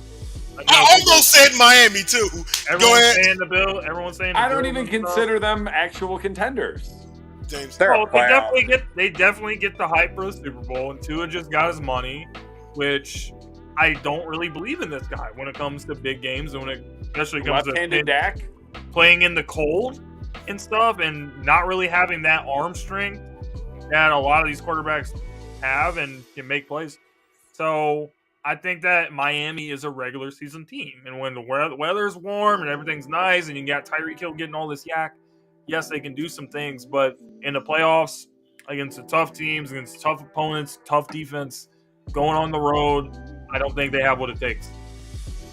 I almost said Miami, too. Everyone's saying the Bill. Everyone's saying the I don't even consider them actual contenders. James, they definitely get the hype for the Super Bowl, and Tua just got his money, which I don't really believe in this guy when it comes to big games, and when it especially comes to Dak playing in the cold and stuff, and not really having that arm strength that a lot of these quarterbacks have and can make plays. So I think that Miami is a regular season team. And when the weather's warm and everything's nice and you got Tyreek Hill getting all this yak, yes, they can do some things. But in the playoffs, against the tough teams, against tough opponents, tough defense, going on the road, I don't think they have what it takes.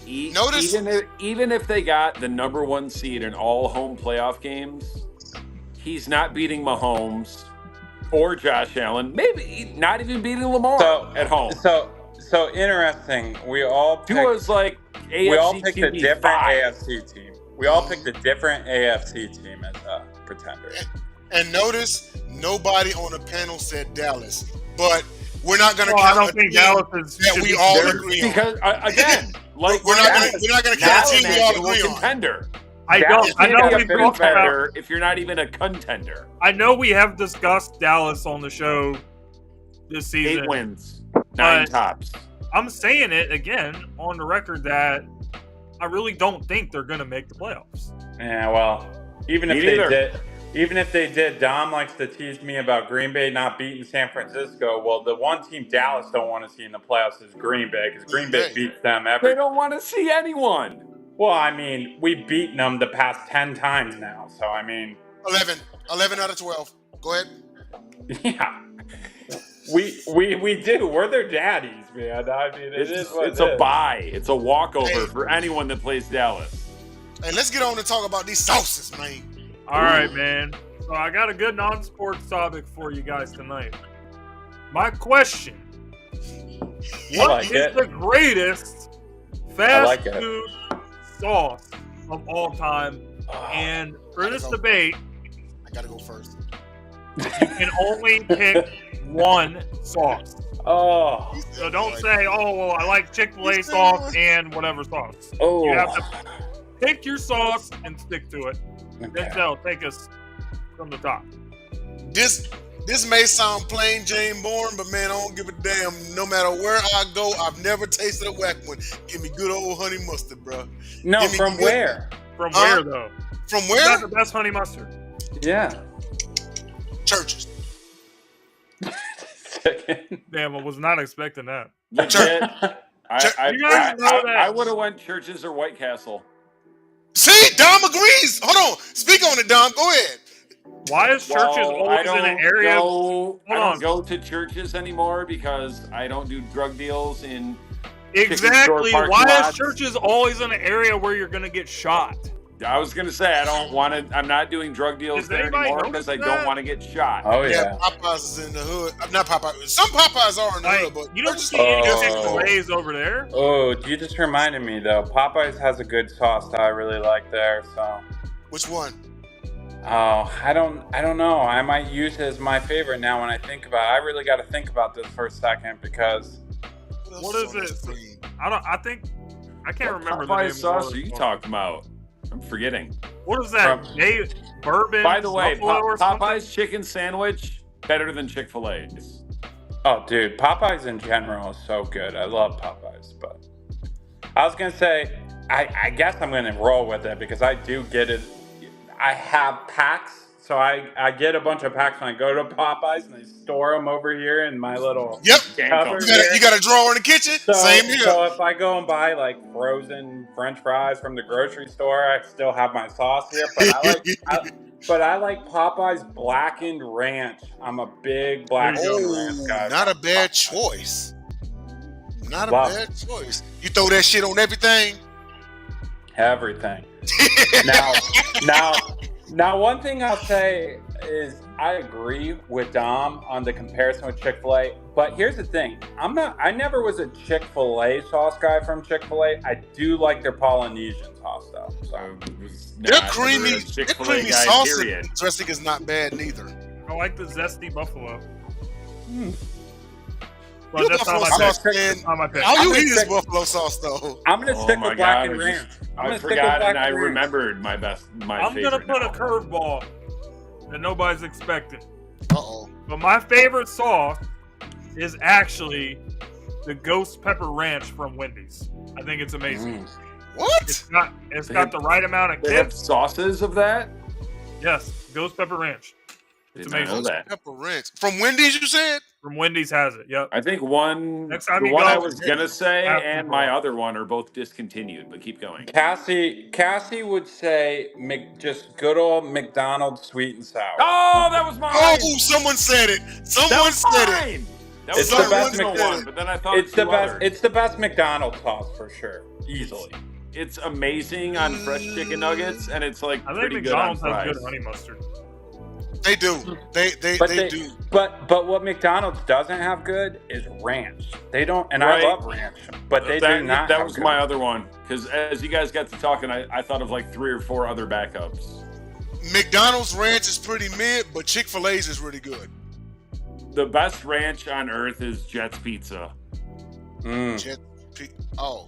Notice, even if they got the number 1 seed in all home playoff games, he's not beating Mahomes or Josh Allen. Maybe not even beating Lamar at home. So interesting. We all picked, Tua's like AFC we all picked a QB different 5. AFC team. We all picked a different AFC team as a pretender. and notice nobody on the panel said Dallas, but we're not going to I count don't think Dallas is that we all agree on. Because again, like we're not going to count a team we all agree on. Contender. I know we talked about. If you're not even a contender, I know we have discussed Dallas on the show this season. 8 wins, 9 tops. I'm saying it again on the record that I really don't think they're going to make the playoffs. Yeah, well, even if they did, Dom likes to tease me about Green Bay not beating San Francisco. Well, the one team Dallas don't want to see in the playoffs is Green Bay, because Green Bay beats them every. They don't want to see anyone. Well, I mean, we've beaten them the past 10 times now, so I mean. 11 out of 12. Go ahead. Yeah. We do. We're their daddies, man. I mean, it's a bye. It's a walkover for anyone that plays Dallas. Hey, let's get on to talk about these sauces, man. All right, man. So I got a good non-sports topic for you guys tonight. My question: what is the greatest fast food sauce of all time? And for this debate, I gotta go first. You can only pick one sauce. Oh. So don't say, oh, well, I like Chick-fil-A sauce and whatever sauce. Oh. You have to pick your sauce and stick to it. Okay. Denzel, take us from the top. This may sound plain Jane Bourne, but man, I don't give a damn. No matter where I go, I've never tasted a whack one. Give me good old honey mustard, bro. No, from where? From where, though? From where? That's the best honey mustard. Yeah. Churches. Damn, I was not expecting that. I would have went Churches or White Castle. See, Dom agrees. Hold on. Speak on it, Dom. Go ahead. Why is Churches always in an area? I don't go to Churches anymore because I don't do drug deals in exactly. Why is Churches always in an area where you're going to get shot? I was going to say I don't want to. I'm not doing drug deals there anymore because I don't want to get shot. Oh yeah. Popeyes is in the hood. Not Popeyes. Some Popeyes are in the hood, but you don't see any Chick-fil-A's over there. Oh, you just reminded me though. Popeyes has a good sauce that I really like there. So. Which one? Oh, I don't know. I might use it as my favorite now when I think about it. I really got to think about this for a second because. What is it? I can't remember the name. Popeyes sauce are you talking about? I'm forgetting. What is that? Bourbon? By the way, Popeye's chicken sandwich better than Chick-fil-A's. Oh, dude, Popeyes in general is so good. I love Popeyes, but I was gonna say, I guess I'm gonna roll with it because I do get it. I have packs, so I get a bunch of packs when I go to Popeyes, and I store them over here in my little cupboard. You got a drawer in the kitchen. Same here. So if I go and buy like frozen French fries from the grocery store, I still have my sauce here. But I like Popeyes blackened ranch. I'm a big blackened ranch guy. Not a bad choice. Not a bad choice. You throw that shit on everything. Everything. Now, one thing I'll say is I agree with Dom on the comparison with Chick-fil-A, but here's the thing. I never was a Chick-fil-A sauce guy from Chick-fil-A. I do like their Polynesian sauce though. So their creamy sauce dressing is not bad neither. I like the zesty buffalo. But that's not my pick. All you eat is buffalo sauce though. I'm gonna stick with blackened ranch. I forgot and I remembered my favorite. I'm gonna put a curveball that nobody's expecting. Uh-oh. But my favorite sauce is actually the ghost pepper ranch from Wendy's. I think it's amazing. What? It's got the right amount of They have sauces of that? Yes, ghost pepper ranch. It's amazing. Pepper ranch. From Wendy's, you said? From Wendy's has it. Yep. I think one, Next time the you one go, I was gonna say, have to and go. my other one are both discontinued. But keep going. Cassie would say just good old McDonald's sweet and sour. Oh, that was mine. Oh, someone said it. Someone said it. Mine. That was It's the the best original McDonald's. one, but then I thought It's the best. others. It's the best McDonald's sauce for sure, easily. It's amazing on fresh chicken nuggets, and it's like I think pretty McDonald's good on has fries. good honey mustard. They do. They do. But what McDonald's doesn't have good is ranch. They don't, and Right. I love ranch, but they that, do not. That have was good. my other one, because as you guys got to talking, I thought of like 3 or 4 other backups. McDonald's ranch is pretty mid, but Chick-fil-A's is really good. The best ranch on earth is Jet's Pizza. Oh.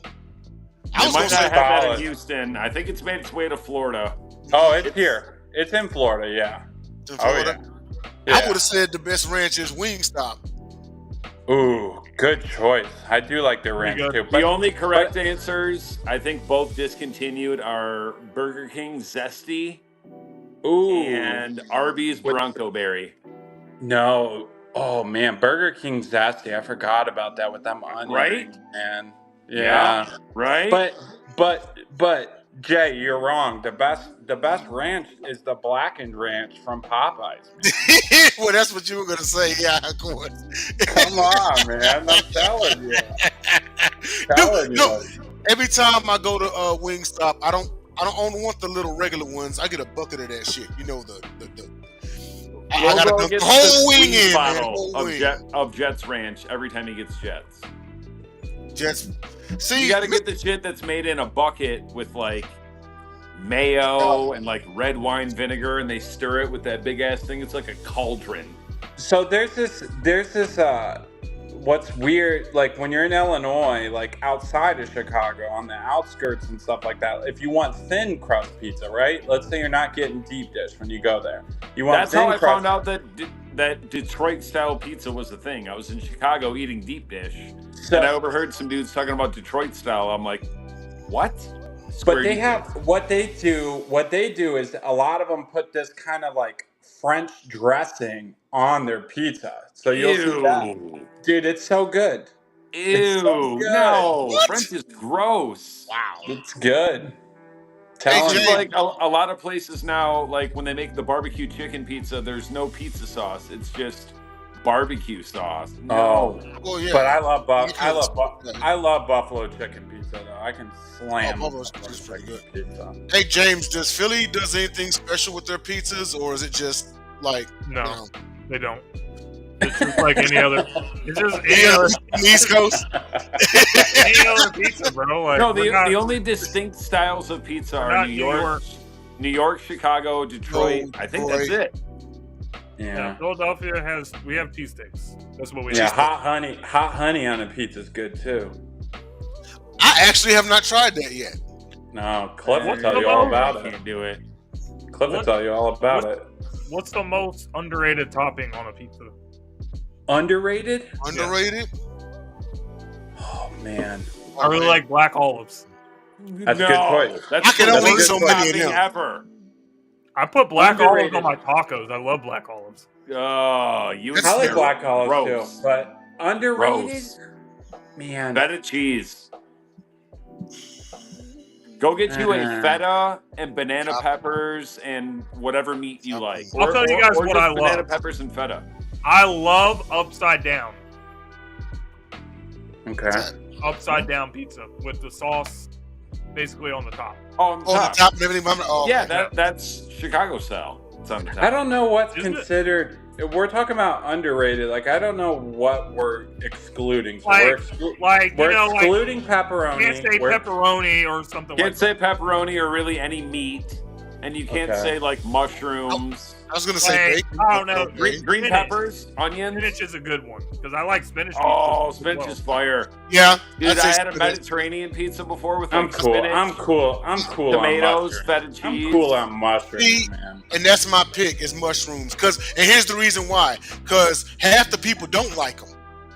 I I was might gonna not say have that in solid. Houston. I think it's made its way to Florida. Oh, it's here. It's in Florida. Yeah. to Florida. Yeah. I would have said the best ranch is Wingstop. Ooh, good choice. I do like their ranch good. too. The But only correct answers, I think both discontinued, are Burger King Zesty ooh, and Arby's Bronco Berry. no. Oh man, Burger King Zesty. I forgot about that with them onions. Right? And yeah. Right? But Jay, you're wrong. The best ranch is the blackened ranch from Popeyes. Well, that's what you were gonna say. Yeah, of course. Come on, man. I'm telling you. No, every time I go to Wingstop, I don't only want the little regular ones. I get a bucket of that shit. You know I gotta Logo dunk the gets whole wing squeeze in, man. bottle Whole of, wing. of Jets Ranch every time he gets Jets. Jets. See, You got to get the shit that's made in a bucket with like mayo and like red wine vinegar, and they stir it with that big ass thing. It's like a cauldron. So there's this what's weird, like when you're in Illinois, like outside of Chicago, on the outskirts and stuff like that, if you want thin crust pizza, right? Let's say you're not getting deep dish when you go there. You want That's thin how I crust. found out that Detroit style pizza was a thing. I was in Chicago eating deep dish, So, and I overheard some dudes talking about Detroit style. I'm like, what? but Square they deep have dish. what they do is a lot of them put this kind of like French dressing on their pizza. So you'll see that. Ew. Dude, it's so good. Ew. It's so good. No. What? French is gross. Wow. It's good. Hey, Telling Jay. It's you. like a lot of places now, like when they make the barbecue chicken pizza, there's no pizza sauce. It's just barbecue sauce. No. Well, yeah. But I love Yeah. I love buffalo chicken pizza though. I can slam Buffalo buffalo is pretty chicken pizza. Hey, James, does Philly does anything special with their pizzas, or is it just like No, they don't. It's just like any other. It's just any Yeah, other, on the East Coast? any other pizza, bro. Like, No, we're not- the only distinct styles of pizza we're are not New York, Chicago, Detroit. I think that's Detroit. it. Yeah, Philadelphia we have cheesesteaks. That's what we Yeah, have. hot honey on a pizza is good too. I actually have not tried that yet. No, Cliff will What's tell the you all most- about I it. can't do it. Cliff will What- tell you all about what- it. What's the most underrated topping on a pizza? Underrated? Underrated? Oh man, I really like black olives. That's a good choice. That's I can the only eat worst so many of topping them. ever. I put black olives Underrated. on my tacos. I love black olives. Oh, you. That's I like fair. black olives Gross. too, but underrated, Gross. man. Feta cheese. Go get you a feta and banana Chop. peppers and whatever meat you like. I'll tell you guys or what just I banana love. peppers and feta. I love upside down Okay. upside down pizza with the sauce basically on the top. Oh, on On top. the top and everything. Oh, Yeah, okay. that's Chicago style. It's on the top. I don't know what's Isn't it? considered. We're talking about underrated. Like I don't know what we're excluding. So Like- we're Like, we're you know, like, excluding you pepperoni. can't say We're- pepperoni or something Can't like say pepperoni or really any meat, and you can't Okay. say like mushrooms, I was going to say Like, bacon. I don't know. Okay. green Spinach. peppers, onions. Spinach is a good one because I like spinach. Oh, pizzas as spinach well. is fire. Yeah. Dude, I'd say I had a spinach. Mediterranean pizza before with like I'm cool. spinach, I'm cool. I'm cool. tomatoes, on feta mushrooms. cheese. I'm cool on mushrooms, See, man. And that's my pick is mushrooms. And here's the reason why. Because half the people don't like them.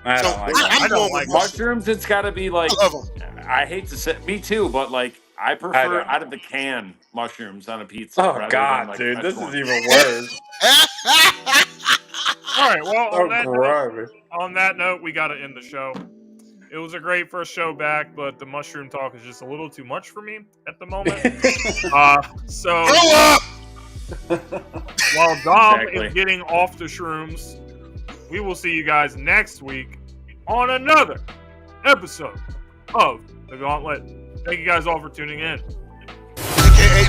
I So don't like I- that. I'm I don't going like with mushrooms. Mushrooms, it's got to be like. I love them. I hate to say, me too, but like I I prefer don't. out of the can mushrooms on a pizza. Oh rather God, than, like, dude, fresh this ones. is even worse. All right. Well, Oh, on that note, we got to end the show. It was a great first show back, but the mushroom talk is just a little too much for me at the moment. So Grow up! while Dom Exactly. is getting off the shrooms, we will see you guys next week on another episode of the Gauntlet. Thank you guys all for tuning in. AKA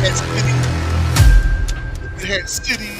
Head City. Head City.